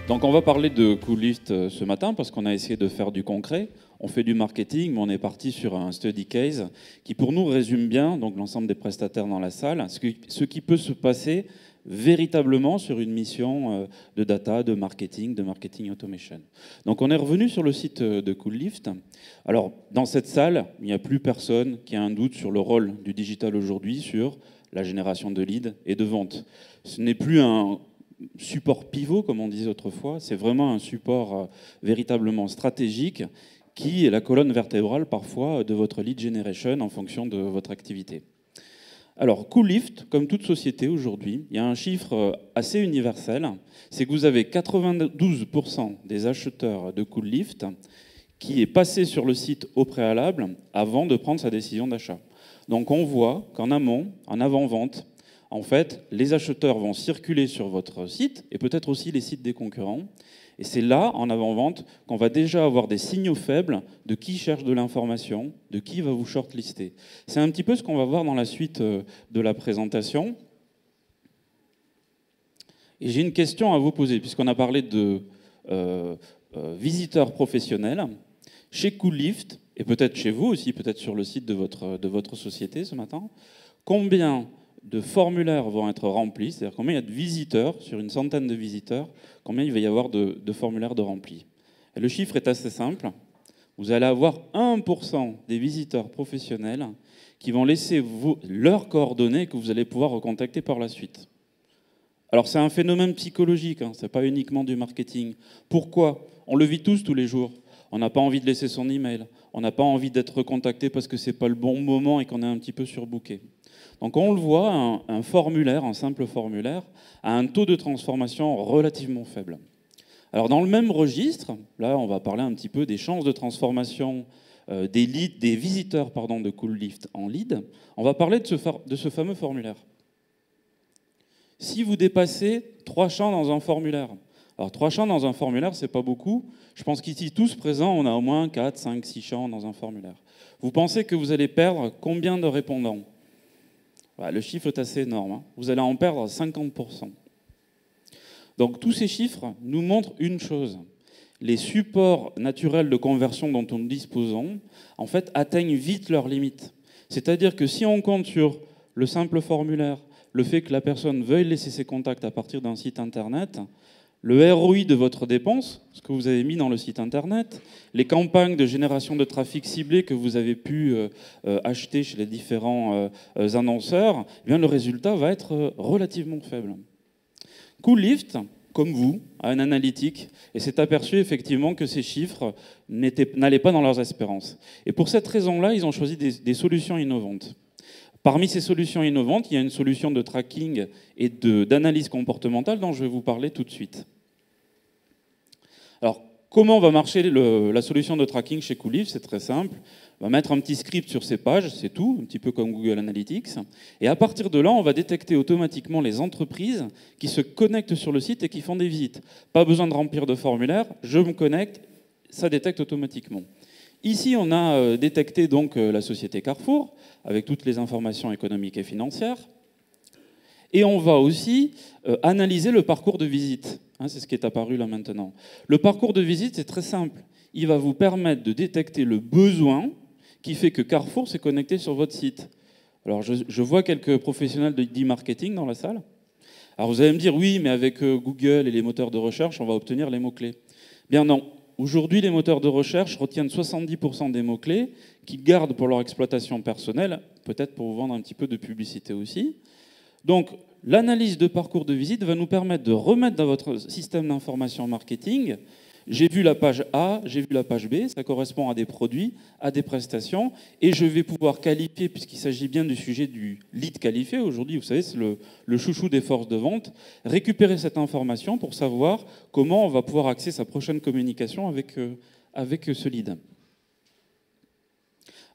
Donc on va parler de Coollift ce matin parce qu'on a essayé de faire du concret. On fait du marketing, mais on est parti sur un study case qui pour nous résume bien donc l'ensemble des prestataires dans la salle, ce qui peut se passer véritablement sur une mission de data, de marketing automation. Donc on est revenu sur le site de Coollift. Alors dans cette salle, il n'y a plus personne qui a un doute sur le rôle du digital aujourd'hui sur la génération de leads et de ventes. Ce n'est plus un support pivot, comme on disait autrefois, c'est vraiment un support véritablement stratégique qui est la colonne vertébrale parfois de votre lead generation en fonction de votre activité. Alors, Coollift, comme toute société aujourd'hui, il y a un chiffre assez universel, c'est que vous avez 92% des acheteurs de Coollift qui est passé sur le site au préalable avant de prendre sa décision d'achat. Donc on voit qu'en amont, en avant-vente, en fait, les acheteurs vont circuler sur votre site et peut-être aussi les sites des concurrents. Et c'est là, en avant-vente, qu'on va déjà avoir des signaux faibles de qui cherche de l'information, de qui va vous shortlister. C'est un petit peu ce qu'on va voir dans la suite de la présentation. Et j'ai une question à vous poser, puisqu'on a parlé de visiteurs professionnels. Chez Coollift, et peut-être chez vous aussi, peut-être sur le site de votre société ce matin, combien de formulaires vont être remplis, c'est-à-dire combien il y a de visiteurs, sur une centaine de visiteurs, combien il va y avoir de formulaires de remplis. Et le chiffre est assez simple. Vous allez avoir 1% des visiteurs professionnels qui vont laisser leurs coordonnées que vous allez pouvoir recontacter par la suite. Alors c'est un phénomène psychologique, ce n'est pas uniquement du marketing. Pourquoi ? On le vit tous les jours. On n'a pas envie de laisser son email. On n'a pas envie d'être recontacté parce que ce n'est pas le bon moment et qu'on est un petit peu surbooké. Donc on le voit, un formulaire, un simple formulaire, a un taux de transformation relativement faible. Alors dans le même registre, là on va parler un petit peu des chances de transformation des visiteurs de Coollift en lead. On va parler de ce fameux formulaire. Si vous dépassez 3 champs dans un formulaire, alors 3 champs dans un formulaire, c'est pas beaucoup. Je pense qu'ici, tous présents, on a au moins 4, 5, 6 champs dans un formulaire. Vous pensez que vous allez perdre combien de répondants ? Le chiffre est assez énorme. Vous allez en perdre 50%. Donc tous ces chiffres nous montrent une chose. Les supports naturels de conversion dont nous disposons, en fait, atteignent vite leurs limites. C'est-à-dire que si on compte sur le simple formulaire, le fait que la personne veuille laisser ses contacts à partir d'un site internet, le ROI de votre dépense, ce que vous avez mis dans le site internet, les campagnes de génération de trafic ciblé que vous avez pu acheter chez les différents annonceurs, eh bien, le résultat va être relativement faible. Coollift, comme vous, a une analytique et s'est aperçu effectivement que ces chiffres n'allaient pas dans leurs espérances. Et pour cette raison-là, ils ont choisi des solutions innovantes. Parmi ces solutions innovantes, il y a une solution de tracking et d'analyse comportementale dont je vais vous parler tout de suite. Alors, comment va marcher la solution de tracking chez Coollift ? C'est très simple. On va mettre un petit script sur ces pages, c'est tout, un petit peu comme Google Analytics. Et à partir de là, on va détecter automatiquement les entreprises qui se connectent sur le site et qui font des visites. Pas besoin de remplir de formulaire, je me connecte, ça détecte automatiquement. Ici, on a détecté donc la société Carrefour, avec toutes les informations économiques et financières. Et on va aussi analyser le parcours de visite. C'est ce qui est apparu là maintenant. Le parcours de visite, c'est très simple. Il va vous permettre de détecter le besoin qui fait que Carrefour s'est connecté sur votre site. Alors, je vois quelques professionnels de e-marketing dans la salle. Alors, vous allez me dire, oui, mais avec Google et les moteurs de recherche, on va obtenir les mots-clés. Bien non. Aujourd'hui, les moteurs de recherche retiennent 70% des mots-clés qu'ils gardent pour leur exploitation personnelle, peut-être pour vous vendre un petit peu de publicité aussi. Donc, l'analyse de parcours de visite va nous permettre de remettre dans votre système d'information marketing, j'ai vu la page A, j'ai vu la page B, ça correspond à des produits, à des prestations, et je vais pouvoir qualifier, puisqu'il s'agit bien du sujet du lead qualifié, aujourd'hui, vous savez, c'est le chouchou des forces de vente, récupérer cette information pour savoir comment on va pouvoir axer sa prochaine communication avec ce lead.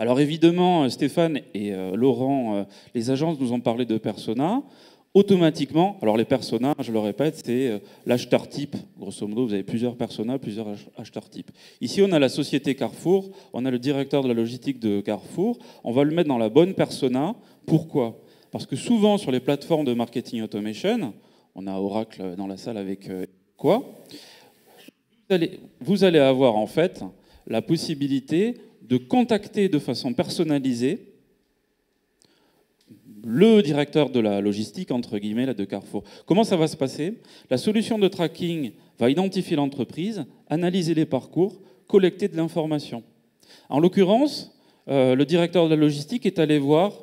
Alors évidemment, Stéphane et Laurent, les agences nous ont parlé de personas. Automatiquement, alors les personas, je le répète, c'est l'acheteur type. Grosso modo, vous avez plusieurs personas, plusieurs acheteurs types. Ici, on a la société Carrefour, on a le directeur de la logistique de Carrefour. On va le mettre dans la bonne persona. Pourquoi ? Parce que souvent, sur les plateformes de marketing automation, on a Oracle dans la salle avec quoi ? vous allez avoir en fait la possibilité de contacter de façon personnalisée le directeur de la logistique, entre guillemets, là, de Carrefour. Comment ça va se passer? La solution de tracking va identifier l'entreprise, analyser les parcours, collecter de l'information. En l'occurrence, le directeur de la logistique est allé voir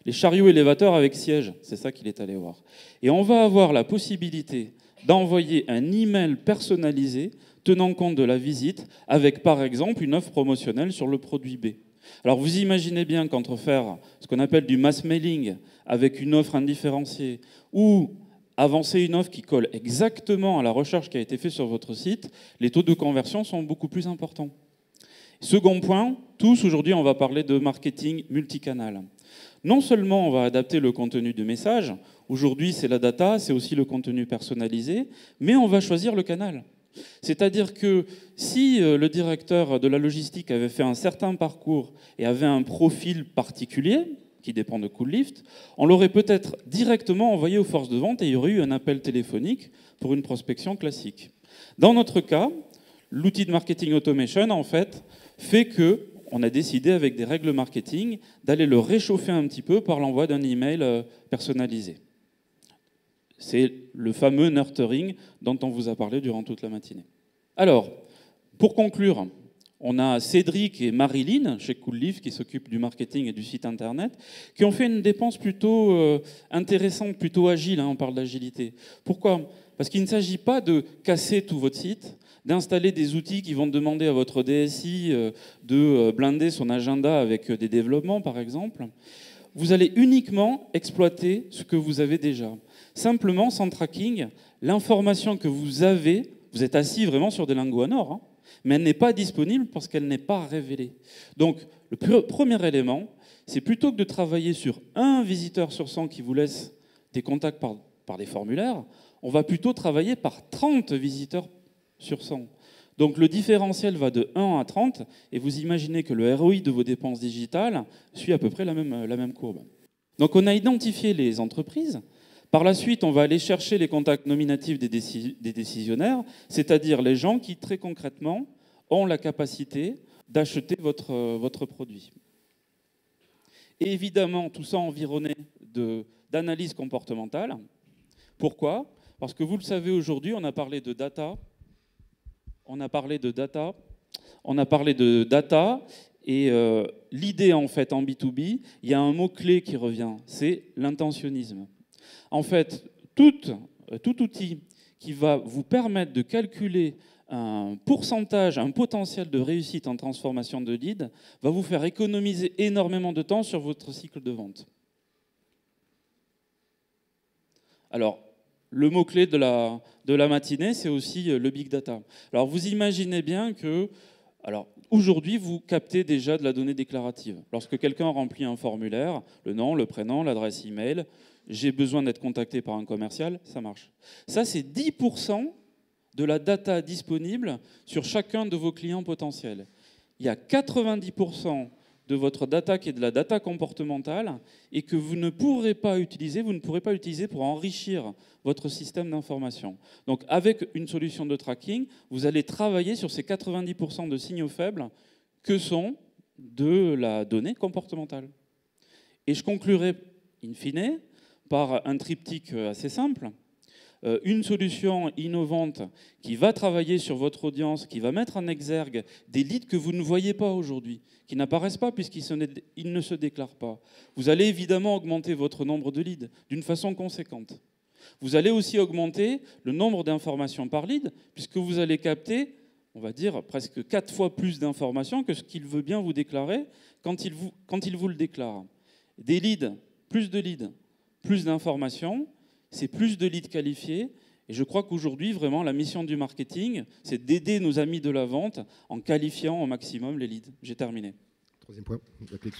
les chariots élévateurs avec siège. C'est ça qu'il est allé voir. Et on va avoir la possibilité d'envoyer un email personnalisé tenant compte de la visite avec, par exemple, une offre promotionnelle sur le produit B. Alors vous imaginez bien qu'entre faire ce qu'on appelle du mass mailing avec une offre indifférenciée ou avancer une offre qui colle exactement à la recherche qui a été faite sur votre site, les taux de conversion sont beaucoup plus importants. Second point, tous aujourd'hui on va parler de marketing multicanal. Non seulement on va adapter le contenu du message, aujourd'hui c'est la data, c'est aussi le contenu personnalisé, mais on va choisir le canal. C'est-à-dire que si le directeur de la logistique avait fait un certain parcours et avait un profil particulier, qui dépend de Coollift, on l'aurait peut-être directement envoyé aux forces de vente et il y aurait eu un appel téléphonique pour une prospection classique. Dans notre cas, l'outil de marketing automation, en fait qu'on a décidé, avec des règles marketing, d'aller le réchauffer un petit peu par l'envoi d'un email personnalisé. C'est le fameux nurturing dont on vous a parlé durant toute la matinée. Alors, pour conclure, on a Cédric et Marilyn chez Coollift qui s'occupent du marketing et du site internet, qui ont fait une dépense plutôt intéressante, plutôt agile, hein, on parle d'agilité. Pourquoi? Parce qu'il ne s'agit pas de casser tout votre site, d'installer des outils qui vont demander à votre DSI de blinder son agenda avec des développements, par exemple. Vous allez uniquement exploiter ce que vous avez déjà. Simplement, sans tracking, l'information que vous avez, vous êtes assis vraiment sur des lingots en or, hein, mais elle n'est pas disponible parce qu'elle n'est pas révélée. Donc, le premier élément, c'est plutôt que de travailler sur un visiteur sur 100 qui vous laisse des contacts par des formulaires, on va plutôt travailler par 30 visiteurs sur 100. Donc le différentiel va de 1 à 30, et vous imaginez que le ROI de vos dépenses digitales suit à peu près la même courbe. Donc on a identifié les entreprises. Par la suite, on va aller chercher les contacts nominatifs des décisionnaires, c'est-à-dire les gens qui, très concrètement, ont la capacité d'acheter votre produit. Et évidemment, tout ça environné d'analyse comportementale. Pourquoi? Parce que vous le savez aujourd'hui, on a parlé de data, et l'idée, en fait, en B2B, il y a un mot-clé qui revient, c'est l'intentionnisme. En fait, tout outil qui va vous permettre de calculer un pourcentage, un potentiel de réussite en transformation de lead, va vous faire économiser énormément de temps sur votre cycle de vente. Alors, le mot-clé de la matinée, c'est aussi le big data. Alors, vous imaginez bien que, aujourd'hui, vous captez déjà de la donnée déclarative. Lorsque quelqu'un remplit un formulaire, le nom, le prénom, l'adresse email, j'ai besoin d'être contacté par un commercial, ça marche. Ça, c'est 10% de la data disponible sur chacun de vos clients potentiels. Il y a 90% de votre data qui est de la data comportementale et que vous ne pourrez pas utiliser pour enrichir votre système d'information. Donc avec une solution de tracking, vous allez travailler sur ces 90% de signaux faibles que sont de la donnée comportementale. Et je conclurai in fine par un triptyque assez simple. Une solution innovante qui va travailler sur votre audience, qui va mettre en exergue des leads que vous ne voyez pas aujourd'hui, qui n'apparaissent pas puisqu'ils ne se déclarent pas. Vous allez évidemment augmenter votre nombre de leads d'une façon conséquente. Vous allez aussi augmenter le nombre d'informations par lead, puisque vous allez capter, on va dire, presque 4 fois plus d'informations que ce qu'il veut bien vous déclarer quand il vous le déclare. Des leads, plus d'informations, c'est plus de leads qualifiés. Et je crois qu'aujourd'hui, vraiment, la mission du marketing, c'est d'aider nos amis de la vente en qualifiant au maximum les leads. J'ai terminé. Troisième point, la clé de